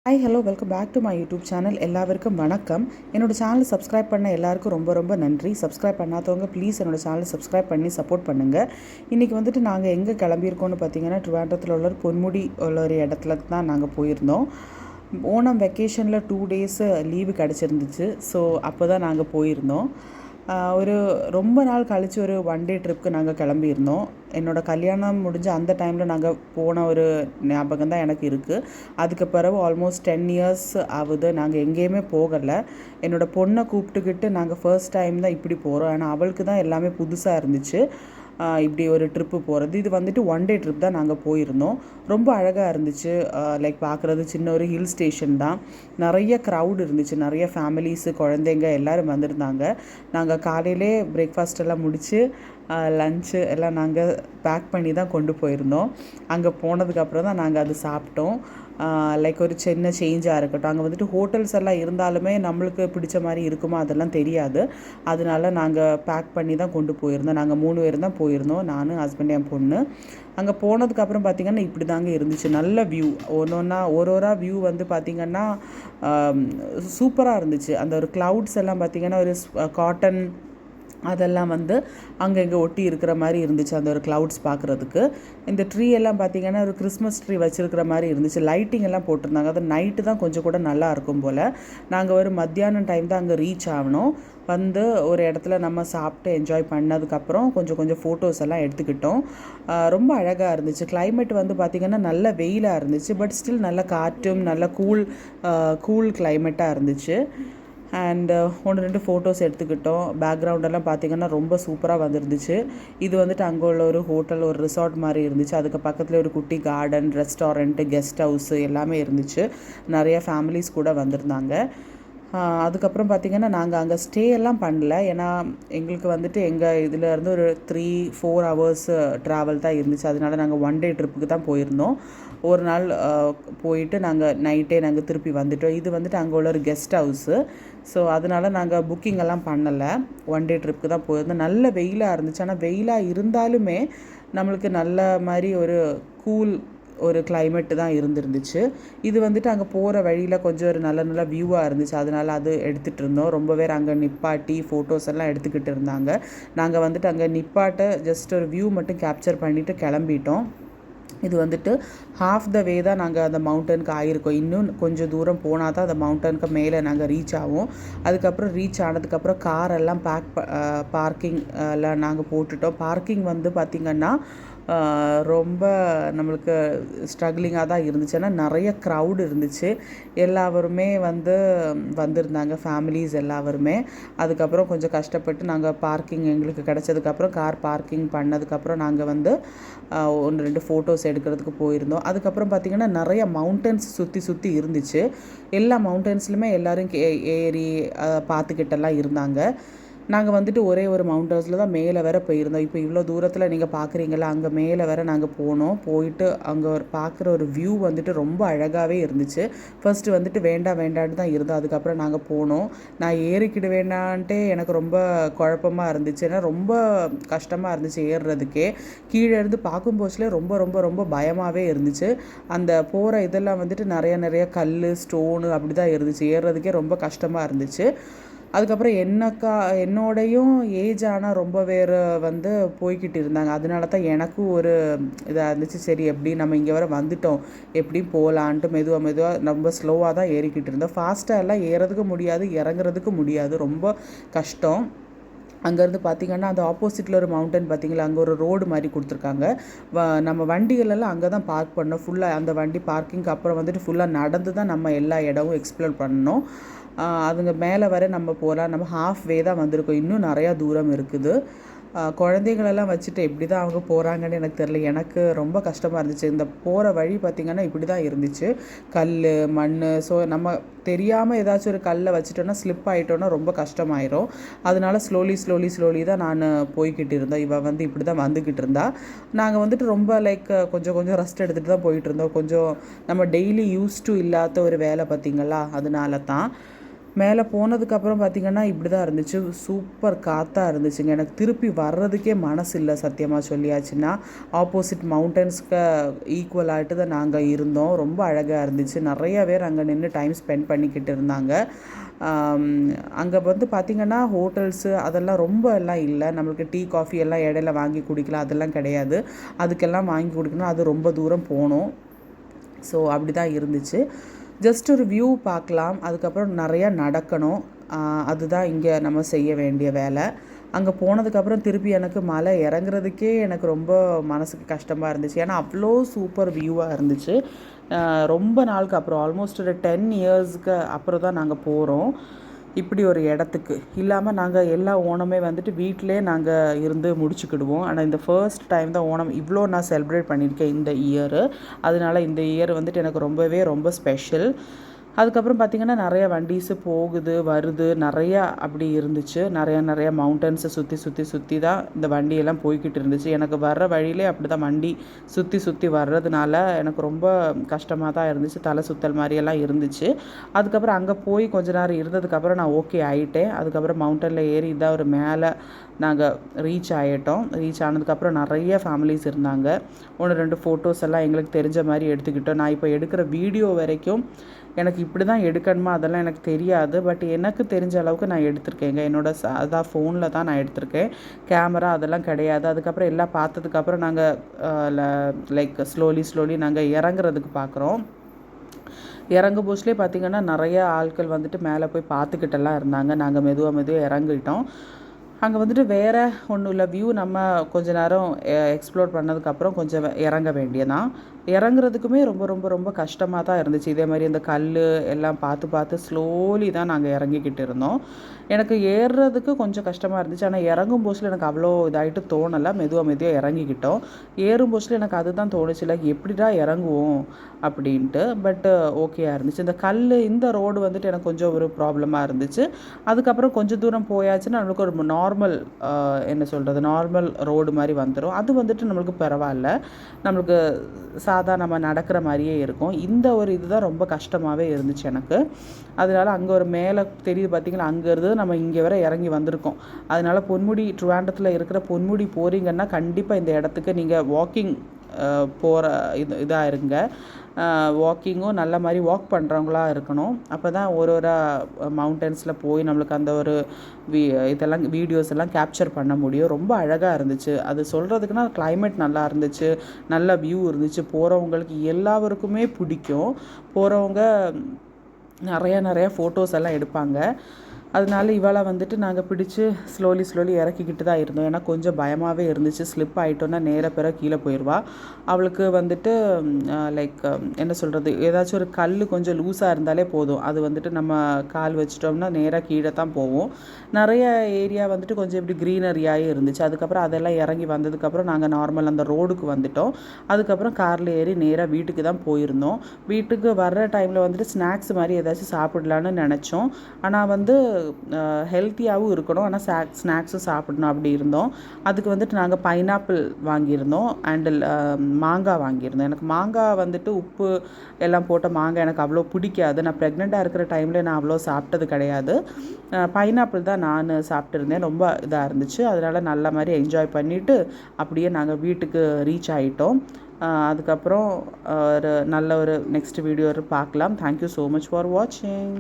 Hi hello welcome back to my YouTube channel. எல்லாருக்கும் வணக்கம். என்னோடய சேனலை சப்ஸ்கிரைப் பண்ண எல்லாருக்கும் ரொம்ப ரொம்ப நன்றி. சப்ஸ்கிரைப் பண்ணாதவங்க ப்ளீஸ் என்னோடய சேனலை சப்ஸ்கிரைப் பண்ணி சப்போர்ட் பண்ணுங்கள். இன்றைக்கி வந்துட்டு நாங்கள் எங்கே கிளம்பியிருக்கோன்னு பார்த்தீங்கன்னா, ட்ரிவாண்ட்ரத்தில் உள்ள ஒரு பொன்முடி உள்ள ஒரு இடத்துல தான் நாங்கள் போயிருந்தோம். ஓணம் வெக்கேஷனில் 2 days லீவு கிடச்சிருந்துச்சு. ஸோ அப்போ தான் நாங்கள் போயிருந்தோம். ஒரு ரொம்ப நாள் கழித்து ஒரு 1 day ட்ரிப்புக்கு நாங்கள் கிளம்பியிருந்தோம். என்னோடய கல்யாணம் முடிஞ்ச அந்த டைமில் நாங்கள் போன ஒரு ஞாபகம் தான் எனக்கு இருக்குது. அதுக்கு பிறகு ஆல்மோஸ்ட் 10 years ஆகுது. நாங்கள் எங்கேயுமே போகலை. என்னோடய பொண்ணை கூப்பிட்டுக்கிட்டு நாங்கள் ஃபர்ஸ்ட் டைம் தான் இப்படி போகிறோம். ஆனால் அவளுக்கு தான் எல்லாமே புதுசாக இருந்துச்சு. இப்படி ஒரு ட்ரிப்பு போகிறது. இது வந்துட்டு 1 day ட்ரிப் தான் நாங்கள் போயிருந்தோம். ரொம்ப அழகாக இருந்துச்சு. லைக் பார்க்குறது சின்ன ஒரு ஹில் ஸ்டேஷன் தான். நிறைய க்ரௌட் இருந்துச்சு. நிறைய ஃபேமிலிஸு, குழந்தைங்க எல்லோரும் வந்திருந்தாங்க. நாங்கள் காலையிலே பிரேக்ஃபாஸ்ட் எல்லாம் முடித்து லன்ச்சு எல்லாம் நாங்கள் பேக் பண்ணி தான் கொண்டு போயிருந்தோம். அங்கே போனதுக்கப்புறம் தான் நாங்கள் அது சாப்பிட்டோம். லைக் ஒரு சின்ன சேஞ்சாக இருக்கட்டும். அங்கே வந்துட்டு ஹோட்டல்ஸ் எல்லாம் இருந்தாலுமே நம்மளுக்கு பிடிச்ச மாதிரி இருக்குமா அதெல்லாம் தெரியாது. அதனால நாங்கள் பேக் பண்ணி தான் கொண்டு போயிருந்தோம். நாங்கள் 3 பேர் தான் போயிருந்தோம், நான், ஹஸ்பண்ட், என் பொண்ணு. அங்கே போனதுக்கப்புறம் பார்த்திங்கன்னா இப்படி தாங்க இருந்துச்சு. நல்ல வியூ, ஒரு வியூ வந்து பார்த்திங்கன்னா சூப்பராக இருந்துச்சு. அந்த ஒரு க்ளவுட்ஸ் எல்லாம் பார்த்திங்கன்னா ஒரு காட்டன் அதெல்லாம் வந்து அங்கே இங்கே ஒட்டி இருக்கிற மாதிரி இருந்துச்சு. அந்த ஒரு க்ளவுட்ஸ் பார்க்குறதுக்கு. இந்த ட்ரீ எல்லாம் பார்த்திங்கன்னா ஒரு கிறிஸ்மஸ் ட்ரீ வச்சுருக்கிற மாதிரி இருந்துச்சு. லைட்டிங் எல்லாம் போட்டிருந்தாங்க. அது நைட்டு தான் கொஞ்சம் கூட நல்லா இருக்கும் போல். நாங்கள் ஒரு மத்தியானம் டைம் தான் அங்கே ரீச் ஆகணும். வந்து ஒரு இடத்துல நம்ம சாப்பிட்டு என்ஜாய் பண்ணதுக்கப்புறம் கொஞ்சம் ஃபோட்டோஸ் எல்லாம் எடுத்துக்கிட்டோம். ரொம்ப அழகாக இருந்துச்சு. கிளைமேட் வந்து பார்த்திங்கன்னா நல்ல வெயிலாக இருந்துச்சு. பட் ஸ்டில் நல்ல காற்றும், நல்ல கூல் கிளைமேட்டாக இருந்துச்சு. அண்டு 1-2 ஃபோட்டோஸ் எடுத்துக்கிட்டோம். பேக்ரவுண்டெல்லாம் பார்த்திங்கன்னா ரொம்ப சூப்பராக வந்துருந்துச்சு. இது வந்துட்டு அங்கே உள்ள ஒரு ஹோட்டல், ஒரு ரிசார்ட் மாதிரி இருந்துச்சு. அதுக்கு பக்கத்தில் ஒரு குட்டி கார்டன், ரெஸ்டாரண்ட்டு, கெஸ்ட் ஹவுஸு எல்லாமே இருந்துச்சு. நிறைய ஃபேமிலிஸ் கூட வந்திருந்தாங்க. அதுக்கப்புறம் பார்த்திங்கன்னா நாங்கள் அங்கே ஸ்டே எல்லாம் பண்ணல. ஏன்னா எங்களுக்கு வந்துட்டு எங்கள் இதிலேருந்து ஒரு 3-4 hours ட்ராவல் தான் இருந்துச்சு. அதனால நாங்கள் 1 day ட்ரிப்புக்கு தான் போயிருந்தோம். ஒரு நாள் போயிட்டு நாங்கள் நைட்டே நாங்கள் திருப்பி வந்துட்டோம். இது வந்துட்டு அங்கே உள்ள ஒரு கெஸ்ட் ஹவுஸு. ஸோ அதனால் நாங்கள் புக்கிங் எல்லாம் பண்ணலை. 1 day ட்ரிப்புக்கு தான் போயிருந்தோம். நல்ல வெயிலாக இருந்துச்சு. ஆனால் வெயிலாக இருந்தாலுமே நம்மளுக்கு நல்ல மாதிரி ஒரு ஒரு கிளைமேட்டு தான் இருந்துருந்துச்சு. இது வந்துட்டு அங்கே போகிற வழியில் கொஞ்சம் ஒரு நல்ல வியூவாக இருந்துச்சு. அதனால் அது எடுத்துகிட்டு இருந்தோம். ரொம்ப பேர் அங்கே நிப்பாட்டி ஃபோட்டோஸ் எல்லாம் எடுத்துக்கிட்டு இருந்தாங்க. நாங்கள் வந்துட்டு அங்கே நிப்பாட்ட ஜஸ்ட் ஒரு வியூ மட்டும் கேப்சர் பண்ணிவிட்டு கிளம்பிட்டோம். இது வந்துட்டு ஹாஃப் த வே தான் நாங்கள் அந்த மவுண்டனுக்கு ஆகிருக்கோம். இன்னும் கொஞ்சம் தூரம் போனால் தான் அந்த மவுண்டனுக்கு மேலே நாங்கள் ரீச் ஆகும். அதுக்கப்புறம் ரீச் ஆனதுக்கப்புறம் காரெல்லாம் பார்க்கிங் எல்லாம் நாங்கள் போட்டுட்டோம். பார்க்கிங் வந்து பார்த்திங்கன்னா ரொம்ப நம்மளுக்கு ஸ்ட்ரகிளிங்காக தான் இருந்துச்சு. ஏன்னா நிறைய க்ரௌடு இருந்துச்சு. எல்லாருமே வந்திருந்தாங்க, ஃபேமிலிஸ் எல்லாருமே. அதுக்கப்புறம் கொஞ்சம் கஷ்டப்பட்டு நாங்கள் பார்க்கிங் எங்களுக்கு கிடச்சதுக்கப்புறம் கார் பார்க்கிங் பண்ணதுக்கப்புறம் நாங்கள் 1-2 ஃபோட்டோஸ் எடுக்கிறதுக்கு போயிருந்தோம். அதுக்கப்புறம் பார்த்திங்கன்னா நிறைய மவுண்டன்ஸ் சுற்றி இருந்துச்சு. எல்லா மவுண்டன்ஸ்லையுமே எல்லோரும் ஏறி பார்த்துக்கிட்டெல்லாம் இருந்தாங்க. நாங்கள் வந்துட்டு ஒரே ஒரு மவுண்டன்ஸில் தான் மேலே வேற போயிருந்தோம். இப்போ இவ்வளோ தூரத்தில் நீங்கள் பார்க்குறீங்களா, அங்கே மேலே வேற நாங்கள் போனோம். போயிட்டு அங்கே பார்க்குற ஒரு வியூ வந்துட்டு ரொம்ப அழகாகவே இருந்துச்சு. ஃபர்ஸ்ட்டு வந்துட்டு வேண்டான்னு தான் இருந்தோம். அதுக்கப்புறம் நாங்கள் போனோம். நான் ஏறிக்கிட வேண்டான்ட்டே எனக்கு ரொம்ப குழப்பமாக இருந்துச்சு. ஏன்னா ரொம்ப கஷ்டமாக இருந்துச்சு ஏறுறதுக்கே. கீழே இருந்து பார்க்கும்போதுலேயே ரொம்ப பயமாகவே இருந்துச்சு. அந்த போகிற இதெல்லாம் வந்துட்டு நிறைய கல், ஸ்டோனு அப்படி தான் இருந்துச்சு. ஏறுறதுக்கே ரொம்ப கஷ்டமாக இருந்துச்சு. அதுக்கப்புறம் என்னோடையும் ஏஜ் ஆனால் ரொம்ப பேர் போய்கிட்டு இருந்தாங்க. அதனால தான் எனக்கும் ஒரு இதாக இருந்துச்சு. சரி, எப்படி நம்ம இங்கே வர வந்துட்டோம், எப்படி போகலான்ட்டு மெதுவாக ரொம்ப ஸ்லோவாக தான் ஏறிக்கிட்டு இருந்தோம். ஃபாஸ்ட்டாக எல்லாம் ஏறதுக்கு முடியாது, இறங்குறதுக்கு முடியாது, ரொம்ப கஷ்டம். அங்கேருந்து பார்த்திங்கன்னா அந்த ஆப்போசிட்டில் ஒரு மவுண்டன் பார்த்திங்களா, அங்கே ஒரு ரோடு மாதிரி கொடுத்துருக்காங்க. நம்ம வண்டிகளெல்லாம் அங்கே தான் பார்க் பண்ணோம். ஃபுல்லாக அந்த வண்டி பார்க்கிங்க்கு அப்புறம் வந்துட்டு ஃபுல்லாக நடந்து தான் நம்ம எல்லா இடமும் எக்ஸ்ப்ளோர் பண்ணோம். அதுங்க மேலே வர நம்ம போகலாம். நம்ம ஹாஃப் வே தான் வந்திருக்கோம். இன்னும் நிறையா தூரம் இருக்குது. குழந்தைங்களெல்லாம் வச்சுட்டு எப்படி தான் அவங்க போகிறாங்கன்னு எனக்கு தெரியல. எனக்கு ரொம்ப கஷ்டமாக இருந்துச்சு. இந்த போகிற வழி பார்த்திங்கன்னா இப்படி தான் இருந்துச்சு. கல், மண். ஸோ நம்ம தெரியாமல் ஏதாச்சும் ஒரு கல்லை வச்சுட்டோன்னா ஸ்லிப் ஆகிட்டோன்னா ரொம்ப கஷ்டமாயிரும். அதனால ஸ்லோலி தான் நான் போய்கிட்டு இருந்தேன். இவள் இப்படி தான் வந்துக்கிட்டு இருந்தா. நாங்கள் வந்துட்டு ரொம்ப லைக் கொஞ்சம் ரெஸ்ட் எடுத்துகிட்டு தான் போயிட்டு இருந்தோம். கொஞ்சம் நம்ம டெய்லி யூஸ் டு இல்லாத ஒரு வேலை பார்த்திங்களா, அதனால தான். மேலே போனதுக்கப்புறம் பார்த்திங்கன்னா இப்படி தான் இருந்துச்சு. சூப்பர் காற்றாக இருந்துச்சுங்க. எனக்கு திருப்பி வர்றதுக்கே மனசு இல்லை சத்தியமாக சொல்லியாச்சுன்னா. ஆப்போசிட் மவுண்டன்ஸ்க்கு ஈக்குவல் ஆகிட்டு தான் நாங்கள் இருந்தோம். ரொம்ப அழகாக இருந்துச்சு. நிறைய பேர் அங்கே நின்று டைம் ஸ்பெண்ட் பண்ணிக்கிட்டு இருந்தாங்க. அங்கே வந்து பார்த்திங்கன்னா ஹோட்டல்ஸு அதெல்லாம் ரொம்ப எல்லாம் இல்லை. நம்மளுக்கு டீ காஃபி எல்லாம் இடையில வாங்கி குடிக்கலாம், அதெல்லாம் கிடையாது. அதுக்கெல்லாம் வாங்கி குடிக்கணும், அது ரொம்ப தூரம் போகணும். ஸோ அப்படி தான் இருந்துச்சு. ஜஸ்ட் ஒரு வியூ பார்க்கலாம், அதுக்கப்புறம் நிறையா நடக்கணும். அதுதான் இங்கே நம்ம செய்ய வேண்டிய வேலை. அங்கே போனதுக்கப்புறம் திருப்பி எனக்கு மலை இறங்குறதுக்கே எனக்கு ரொம்ப மனசுக்கு கஷ்டமாக இருந்துச்சு. ஏன்னா அவ்வளோ சூப்பர் வியூவாக இருந்துச்சு. ரொம்ப நாளுக்கு அப்புறம் ஆல்மோஸ்ட் ஒரு 10 இயர்ஸ்க்கு அப்புறம் தான் நாங்கள் போகிறோம் இப்படி ஒரு இடத்துக்கு. இல்லாமல் நாங்கள் எல்லா ஓணமே வந்துட்டு வீட்டிலே நாங்கள் இருந்து முடிச்சுக்கிடுவோம். ஆனால் இந்த ஃபர்ஸ்ட் டைம் தான் ஓணம் இவ்வளோ நான் செலிப்ரேட் பண்ணியிருக்கேன் இந்த இயரு. அதனால இந்த இயர் வந்துட்டு எனக்கு ரொம்ப ஸ்பெஷல். அதுக்கப்புறம் பார்த்திங்கன்னா நிறைய வண்டிஸு போகுது வருது, நிறையா அப்படி இருந்துச்சு. நிறையா மவுண்டன்ஸை சுற்றி தான் இந்த வண்டியெல்லாம் போய்கிட்டு இருந்துச்சு. எனக்கு வர்ற வழியிலே அப்படி தான் வண்டி சுற்றி வர்றதுனால எனக்கு ரொம்ப கஷ்டமாக தான் இருந்துச்சு. தலை சுத்தல் மாதிரியெல்லாம் இருந்துச்சு. அதுக்கப்புறம் அங்கே போய் கொஞ்ச நேரம் இருந்ததுக்கப்புறம் நான் ஓகே ஆகிட்டேன். அதுக்கப்புறம் மவுண்டனில் ஏறி இதான் ஒரு மேலே நாங்கள் ரீச் ஆகிட்டோம். ரீச் ஆனதுக்கப்புறம் நிறைய ஃபேமிலிஸ் இருந்தாங்க. 1-2 ஃபோட்டோஸ் எல்லாம் எங்களுக்கு தெரிஞ்ச மாதிரி எடுத்துக்கிட்டோம். நான் இப்போ எடுக்கிற வீடியோ வரைக்கும் எனக்கு இப்படி தான் எடுக்கணுமா அதெல்லாம் எனக்கு தெரியாது. பட் எனக்கு தெரிஞ்ச அளவுக்கு நான் எடுத்திருக்கேங்க. என்னோடய அதான் ஃபோனில் தான் நான் எடுத்திருக்கேன். கேமரா அதெல்லாம் கிடையாது. அதுக்கப்புறம் எல்லாம் பார்த்ததுக்கப்புறம் நாங்கள் லைக் ஸ்லோலி நாங்கள் இறங்குறதுக்கு பார்க்குறோம். இறங்கும் போஸ்ட்லேயே பார்த்திங்கன்னா நிறைய ஆட்கள் வந்துட்டு மேலே போய் பார்த்துக்கிட்டெல்லாம் இருந்தாங்க. நாங்கள் மெதுவாக இறங்கிட்டோம். அங்கே வந்துட்டு வேறு ஒன்றும் இல்லை, வியூ நம்ம கொஞ்ச நேரம் எக்ஸ்ப்ளோர் பண்ணதுக்கப்புறம் கொஞ்சம் இறங்க வேண்டியதான். இறங்குறதுக்குமே ரொம்ப கஷ்டமாக தான் இருந்துச்சு. இதே மாதிரி இந்த கல் எல்லாம் பார்த்து ஸ்லோலி தான் நாங்கள் இறங்கிக்கிட்டு இருந்தோம். எனக்கு ஏறுறதுக்கு கொஞ்சம் கஷ்டமாக இருந்துச்சு. ஆனால் இறங்கும் போஸ்டில் எனக்கு அவ்வளோ இதாகிட்டு தோணலை. மெதுவாக இறங்கிக்கிட்டோம். ஏறும் போஸ்டில் எனக்கு அதுதான் தோணுச்சு, லைக் எப்படிடா இறங்குவோம் அப்படின்ட்டு. பட்டு ஓகேயாக இருந்துச்சு. இந்த ரோடு வந்துட்டு எனக்கு கொஞ்சம் ஒரு ப்ராப்ளமாக இருந்துச்சு. அதுக்கப்புறம் கொஞ்சம் தூரம் போயாச்சுன்னா நம்மளுக்கு ஒரு நார்மல் ரோடு மாதிரி வந்துடும். அது வந்துட்டு நம்மளுக்கு பரவாயில்ல, நம்மளுக்கு நம்ம நடக்கிற மாதிரியே இருக்கும். இந்த ஒரு இதுதான் ரொம்ப கஷ்டமாகவே இருந்துச்சு எனக்கு. அதனால அங்கே ஒரு மேலே தெரியுது பார்த்திங்கன்னா, அங்கேருந்து நம்ம இங்கே வரை இறங்கி வந்திருக்கோம். அதனால ட்ரிவாண்டத்தில் இருக்கிற பொன்முடி போகிறீங்கன்னா கண்டிப்பாக இந்த இடத்துக்கு நீங்கள் வாக்கிங் போகிற இதாக இருங்க. வாக்கிங்கும் நல்ல மாதிரி வாக் பண்ணுறவங்களா இருக்கணும். அப்போ தான் ஒரு மவுண்டன்ஸில் போய் நம்மளுக்கு அந்த ஒரு இதெல்லாம் வீடியோஸ் எல்லாம் கேப்சர் பண்ண முடியும். ரொம்ப அழகாக இருந்துச்சு. அது சொல்கிறதுக்குன்னா கிளைமேட் நல்லா இருந்துச்சு, நல்ல வியூ இருந்துச்சு. போகிறவங்களுக்கு எல்லாருக்குமே பிடிக்கும். போகிறவங்க நிறையா ஃபோட்டோஸ் எல்லாம் எடுப்பாங்க. அதனால இவளை வந்துட்டு நாங்கள் பிடிச்சி ஸ்லோலி இறக்கிக்கிட்டு தான் இருந்தோம். ஏன்னா கொஞ்சம் பயமாகவே இருந்துச்சு. ஸ்லிப் ஆகிட்டோன்னா நேராக கீழே போயிடுவா. அவளுக்கு வந்துட்டு லைக் என்ன சொல்கிறது, ஏதாச்சும் ஒரு கல் கொஞ்சம் லூஸாக இருந்தாலே போதும், அது வந்துட்டு நம்ம கால் வச்சிட்டோம்னா நேராக கீழே தான் போவோம். நிறைய ஏரியா வந்துட்டு கொஞ்சம் இப்படி க்ரீனரியாகவே இருந்துச்சு. அதுக்கப்புறம் அதெல்லாம் இறங்கி வந்ததுக்கப்புறம் நாங்கள் நார்மல் அந்த ரோடுக்கு வந்துட்டோம். அதுக்கப்புறம் காரில் ஏறி நேராக வீட்டுக்கு தான் போயிருந்தோம். வீட்டுக்கு வர்ற டைமில் வந்துட்டு ஸ்நாக்ஸ் மாதிரி ஏதாச்சும் சாப்பிடலான்னு நினச்சோம். ஆனால் வந்து ஹெல்த்தியாகவும் இருக்கணும், ஆனால் ஸ்நாக்ஸும் சாப்பிடணும் அப்படி இருந்தோம். அதுக்கு வந்துட்டு நாங்கள் பைனாப்பிள் வாங்கியிருந்தோம் அண்டு மாங்காய் வாங்கியிருந்தோம். எனக்கு மாங்காய் வந்துட்டு உப்பு எல்லாம் போட்ட மாங்காய் எனக்கு அவ்வளோ பிடிக்காது. நான் ப்ரெக்னெண்ட்டாக இருக்கிற டைமில் நான் அவ்வளோ சாப்பிட்டது கிடையாது. பைனாப்பிள் தான் நான் சாப்பிட்டுருந்தேன். ரொம்ப இதாக இருந்துச்சு. அதனால் நல்ல மாதிரி என்ஜாய் பண்ணிவிட்டு அப்படியே நாங்கள் வீட்டுக்கு ரீச் ஆகிட்டோம். அதுக்கப்புறம் நல்ல ஒரு நெக்ஸ்ட் வீடியோ பார்க்கலாம். தேங்க்யூ ஸோ மச் ஃபார் வாட்சிங்.